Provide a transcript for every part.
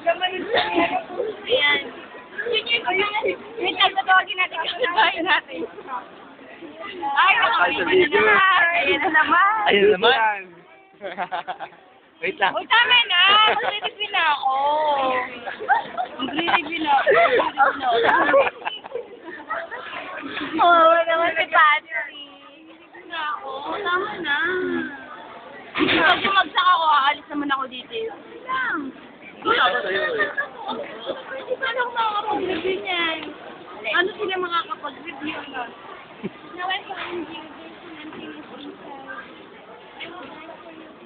Ayan. Wait, tatawagin natin. Tatawagin natin. Ay, nakapili na naman. Ayan na naman. Ayun naman. Wait lang. Uy, tama na. Magre-review na ako. Magre-review na ako. Oo, naman si Patsy. Magre-review na ako. Tama na. Pag bumagsak ako, aalis naman ako dito. Hindi lang. Hindi pa lang makakapag-review niyan. Ano sila makakapag-review? Nawal ko ang view. There's nothing inside. I would like for you to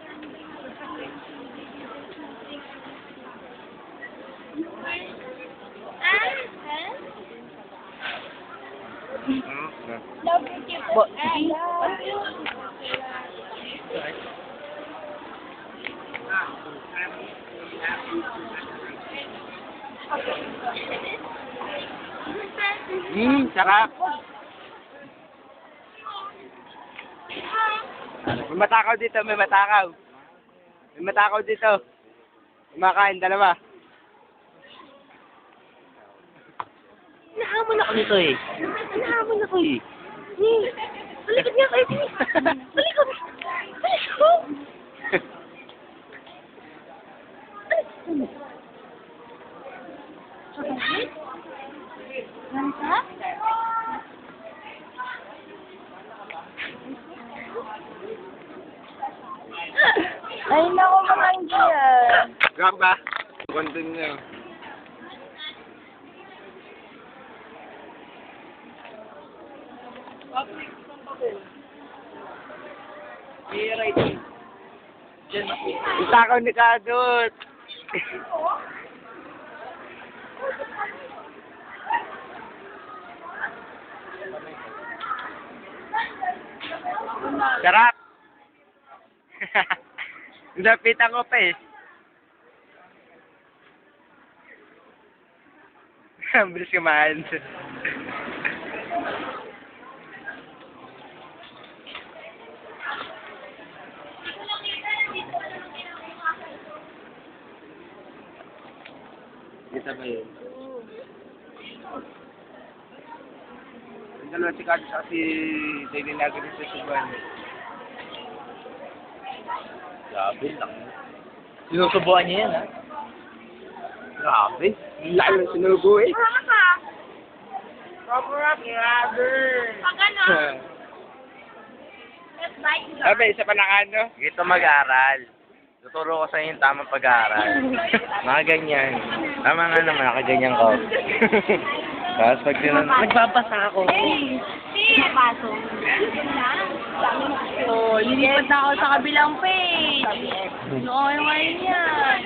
love you. Sarap. May matakaw dito, may matakaw. May matakaw dito. Kumakain, dalawa. Nahamon ako nito eh. Nahamon ako eh. Balikan niya kayo. Balikan. Balikan. Manta? Ay, naku mga hindi yan. Grab ba? Konting nyo. Itakaw ni Kadot. Sarap. Napitan ko pa eh. Ang bilis kumain. Kita ba yun? Ang dalawa si Kadot sa si Daily Nugget sa Suban. Grabe lang. Sinusubuan niya yan, ha? Grabe. Lalo na sinubo eh. Grabe. Pag ano? Let's bite it. Sabi, isa pa na ano? Dito mag-aral. Tuturo ko sa inyo yung tamang pag-aaral. Mga ganyan. Tama nga naman, nakaganyan ko. Tapos pag nagbabasa ako. Hey! Hey! Paso. Oh, lilipat na ako sa kabilang page. Okay, ngayon yan.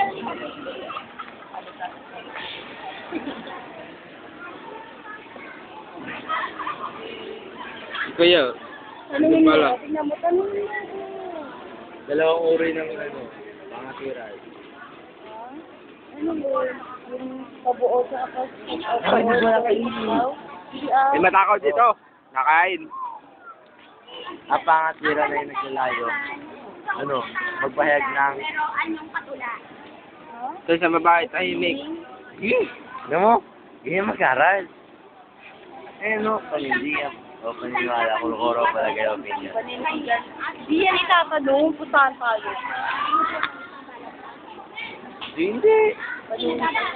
Kuya, hindi pala. Tingnan mo, tanong mo. Dalawang uri ng ano, pangatiral. Ano mo? Yung pabuo sa akas. Ay, hindi mo May matakaw dito. Nakain. Ang pangatira na yung naglalayo. Ano, magpahayag ng... Pero anong patula? Kaya sa babae, tahimik. Alam mo, ganyan mag-aral. Eh no, panindigan. O paniniwala, kuro-kuro pala kayo opinion. Panindigan. Di yan itatanong, pusahan tayo. Hindi. Panindigan.